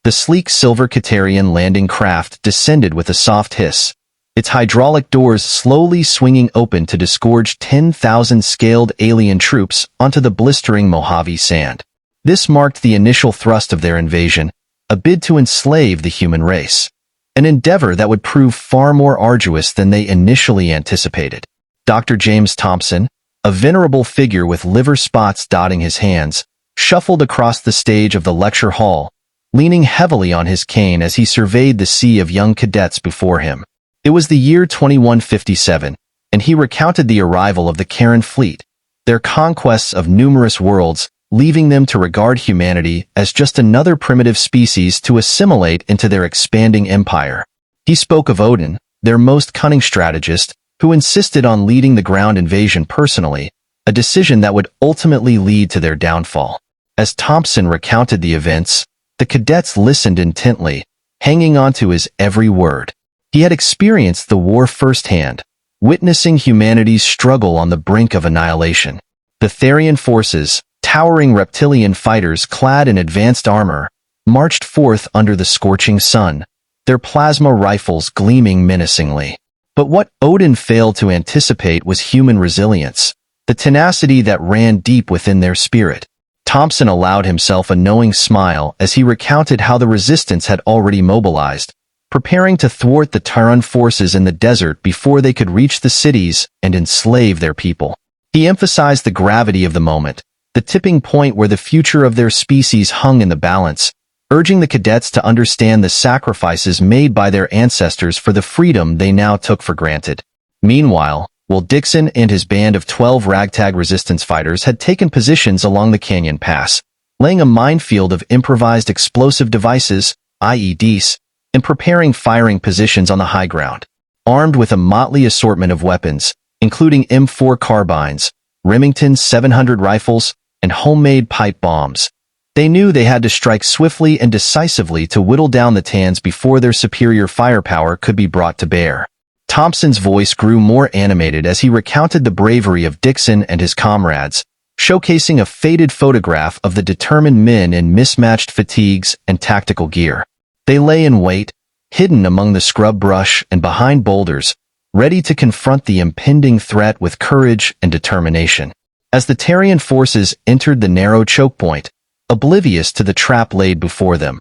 The sleek silver Catarian landing craft descended with a soft hiss, its hydraulic doors slowly swinging open to disgorge 10,000 scaled alien troops onto the blistering Mojave sand. This marked the initial thrust of their invasion, a bid to enslave the human race, an endeavor that would prove far more arduous than they initially anticipated. Dr. James Thompson, a venerable figure with liver spots dotting his hands, shuffled across the stage of the lecture hall, leaning heavily on his cane as he surveyed the sea of young cadets before him. It was the year 2157, and he recounted the arrival of the Karen fleet, their conquests of numerous worlds, leaving them to regard humanity as just another primitive species to assimilate into their expanding empire. He spoke of Odin, their most cunning strategist, who insisted on leading the ground invasion personally, a decision that would ultimately lead to their downfall. As Thompson recounted the events, the cadets listened intently, hanging on to his every word. He had experienced the war firsthand, witnessing humanity's struggle on the brink of annihilation. The Therian forces, towering reptilian fighters clad in advanced armor, marched forth under the scorching sun, their plasma rifles gleaming menacingly. But what Odin failed to anticipate was human resilience, the tenacity that ran deep within their spirit. Thompson allowed himself a knowing smile as he recounted how the resistance had already mobilized, preparing to thwart the Terran forces in the desert before they could reach the cities and enslave their people. He emphasized the gravity of the moment, the tipping point where the future of their species hung in the balance, urging the cadets to understand the sacrifices made by their ancestors for the freedom they now took for granted. Meanwhile, Will Dixon and his band of 12 ragtag resistance fighters had taken positions along the canyon pass, laying a minefield of improvised explosive devices, IEDs, and preparing firing positions on the high ground. Armed with a motley assortment of weapons, including M4 carbines, Remington 700 rifles, and homemade pipe bombs, they knew they had to strike swiftly and decisively to whittle down the Tans before their superior firepower could be brought to bear. Thompson's voice grew more animated as he recounted the bravery of Dixon and his comrades, showcasing a faded photograph of the determined men in mismatched fatigues and tactical gear. They lay in wait, hidden among the scrub brush and behind boulders, ready to confront the impending threat with courage and determination. As the Therian forces entered the narrow choke point, oblivious to the trap laid before them,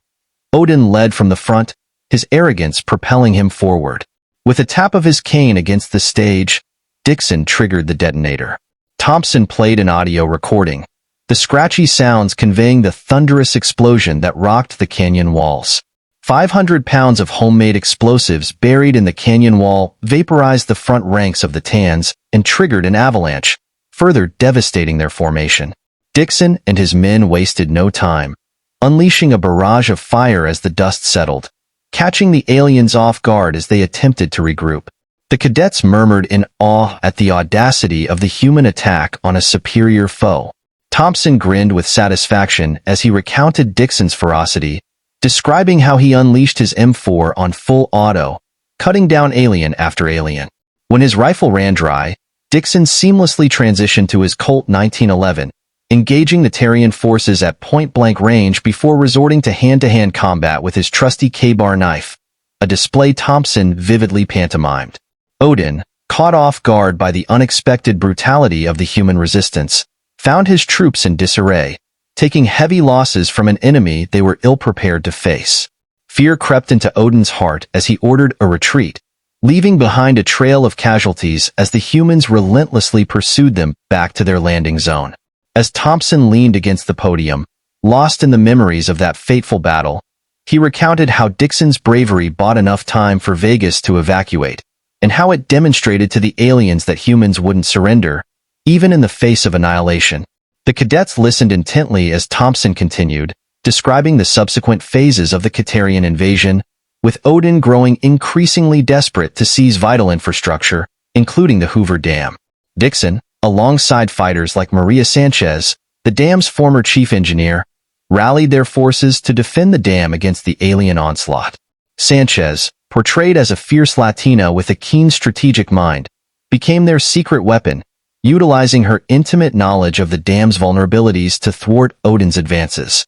Odin led from the front, his arrogance propelling him forward. With a tap of his cane against the stage, Dixon triggered the detonator. Thompson played an audio recording, the scratchy sounds conveying the thunderous explosion that rocked the canyon walls. 500 pounds of homemade explosives buried in the canyon wall vaporized the front ranks of the Tans and triggered an avalanche, further devastating their formation. Dixon and his men wasted no time, unleashing a barrage of fire as the dust settled, catching the aliens off guard as they attempted to regroup. The cadets murmured in awe at the audacity of the human attack on a superior foe. Thompson grinned with satisfaction as he recounted Dixon's ferocity, describing how he unleashed his M4 on full auto, cutting down alien after alien. When his rifle ran dry, Dixon seamlessly transitioned to his Colt 1911, engaging the Therian forces at point-blank range before resorting to hand-to-hand combat with his trusty K-bar knife, a display Thompson vividly pantomimed. Odin, caught off guard by the unexpected brutality of the human resistance, found his troops in disarray, taking heavy losses from an enemy they were ill-prepared to face. Fear crept into Odin's heart as he ordered a retreat, leaving behind a trail of casualties as the humans relentlessly pursued them back to their landing zone. As Thompson leaned against the podium, lost in the memories of that fateful battle, he recounted how Dixon's bravery bought enough time for Vegas to evacuate, and how it demonstrated to the aliens that humans wouldn't surrender, even in the face of annihilation. The cadets listened intently as Thompson continued, describing the subsequent phases of the Catarian invasion, with Odin growing increasingly desperate to seize vital infrastructure, including the Hoover Dam. Dixon, alongside fighters like Maria Sanchez, the dam's former chief engineer, rallied their forces to defend the dam against the alien onslaught. Sanchez, portrayed as a fierce Latina with a keen strategic mind, became their secret weapon, utilizing her intimate knowledge of the dam's vulnerabilities to thwart Odin's advances.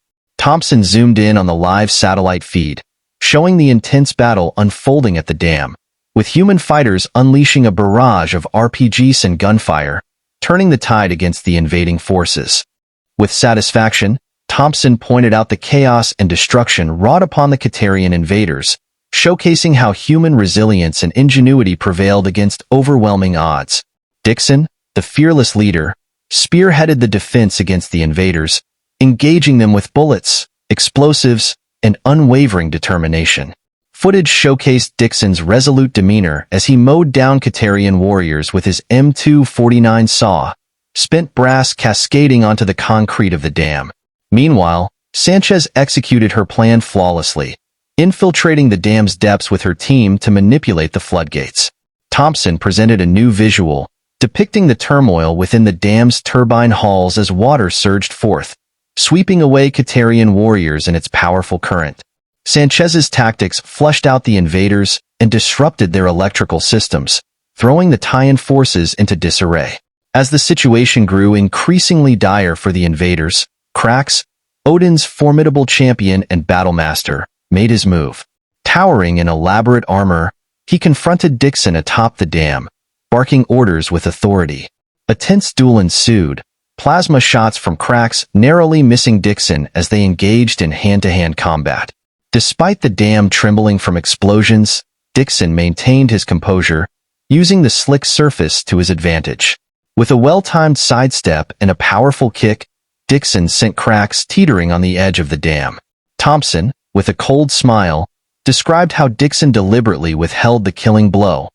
Thompson zoomed in on the live satellite feed, showing the intense battle unfolding at the dam, with human fighters unleashing a barrage of RPGs and gunfire, turning the tide against the invading forces. With satisfaction, Thompson pointed out the chaos and destruction wrought upon the Caterian invaders, showcasing how human resilience and ingenuity prevailed against overwhelming odds. Dixon, the fearless leader, spearheaded the defense against the invaders, engaging them with bullets, explosives, and unwavering determination. Footage showcased Dixon's resolute demeanor as he mowed down Caterian warriors with his M249 saw, spent brass cascading onto the concrete of the dam. Meanwhile, Sanchez executed her plan flawlessly, infiltrating the dam's depths with her team to manipulate the floodgates. Thompson presented a new visual, depicting the turmoil within the dam's turbine halls as water surged forth, sweeping away Caterian warriors in its powerful current. Sanchez's tactics flushed out the invaders and disrupted their electrical systems, throwing the Taiyan forces into disarray. As the situation grew increasingly dire for the invaders, Krax, Odin's formidable champion and battlemaster, made his move. Towering in elaborate armor, he confronted Dixon atop the dam, barking orders with authority. A tense duel ensued, plasma shots from Krax narrowly missing Dixon as they engaged in hand-to-hand combat. Despite the dam trembling from explosions, Dixon maintained his composure, using the slick surface to his advantage. With a well-timed sidestep and a powerful kick, Dixon sent Krax teetering on the edge of the dam. Thompson, with a cold smile, described how Dixon deliberately withheld the killing blow,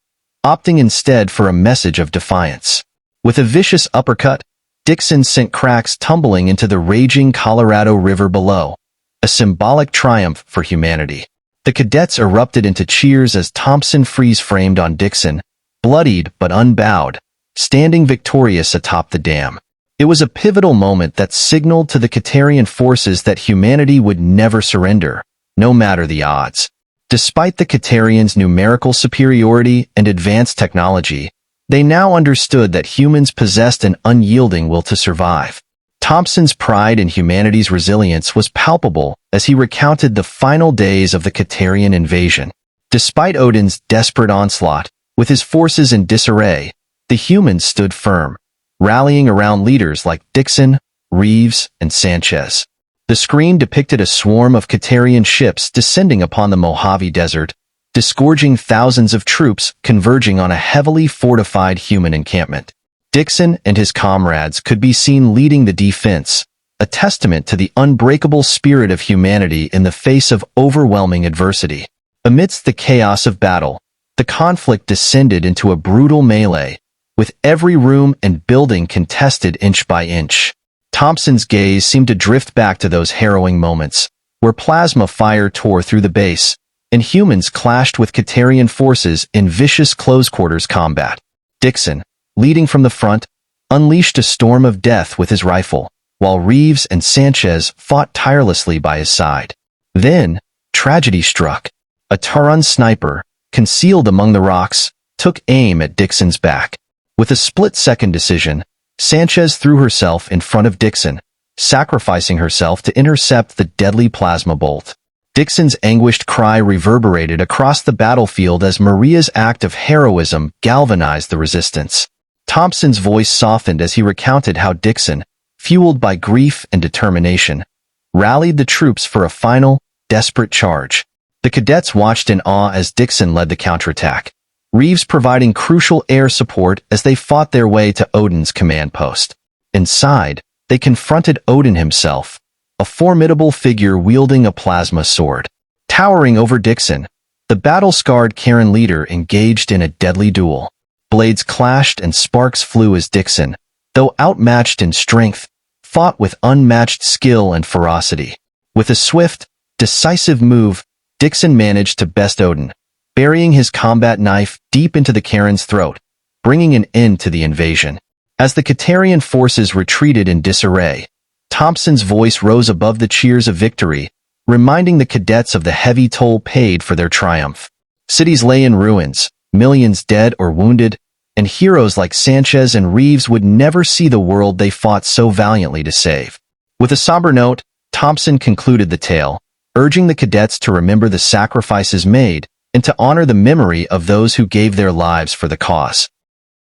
opting instead for a message of defiance. With a vicious uppercut, Dixon sent Krax tumbling into the raging Colorado River below, a symbolic triumph for humanity. The cadets erupted into cheers as Thompson freeze-framed on Dixon, bloodied but unbowed, standing victorious atop the dam. It was a pivotal moment that signaled to the Caterian forces that humanity would never surrender, no matter the odds. Despite the Caterians' numerical superiority and advanced technology, they now understood that humans possessed an unyielding will to survive. Thompson's pride in humanity's resilience was palpable as he recounted the final days of the Caterian invasion. Despite Odin's desperate onslaught, with his forces in disarray, the humans stood firm, rallying around leaders like Dixon, Reeves, and Sanchez. The screen depicted a swarm of Caterian ships descending upon the Mojave Desert, disgorging thousands of troops converging on a heavily fortified human encampment. Dixon and his comrades could be seen leading the defense, a testament to the unbreakable spirit of humanity in the face of overwhelming adversity. Amidst the chaos of battle, the conflict descended into a brutal melee, with every room and building contested inch by inch. Thompson's gaze seemed to drift back to those harrowing moments, where plasma fire tore through the base, and humans clashed with Caterian forces in vicious close-quarters combat. Dixon, leading from the front, unleashed a storm of death with his rifle, while Reeves and Sanchez fought tirelessly by his side. Then, tragedy struck. A Taran sniper, concealed among the rocks, took aim at Dixon's back. With a split-second decision, Sanchez threw herself in front of Dixon, sacrificing herself to intercept the deadly plasma bolt. Dixon's anguished cry reverberated across the battlefield as Maria's act of heroism galvanized the resistance. Thompson's voice softened as he recounted how Dixon, fueled by grief and determination, rallied the troops for a final, desperate charge. The cadets watched in awe as Dixon led the counterattack, Reeves providing crucial air support as they fought their way to Odin's command post. Inside, they confronted Odin himself, a formidable figure wielding a plasma sword. Towering over Dixon, the battle-scarred Karen leader engaged in a deadly duel. Blades clashed and sparks flew as Dixon, though outmatched in strength, fought with unmatched skill and ferocity. With a swift, decisive move, Dixon managed to best Odin, burying his combat knife deep into the Karen's throat, bringing an end to the invasion. As the Caterian forces retreated in disarray, Thompson's voice rose above the cheers of victory, reminding the cadets of the heavy toll paid for their triumph. Cities lay in ruins, millions dead or wounded, and heroes like Sanchez and Reeves would never see the world they fought so valiantly to save. With a somber note, Thompson concluded the tale, urging the cadets to remember the sacrifices made and to honor the memory of those who gave their lives for the cause.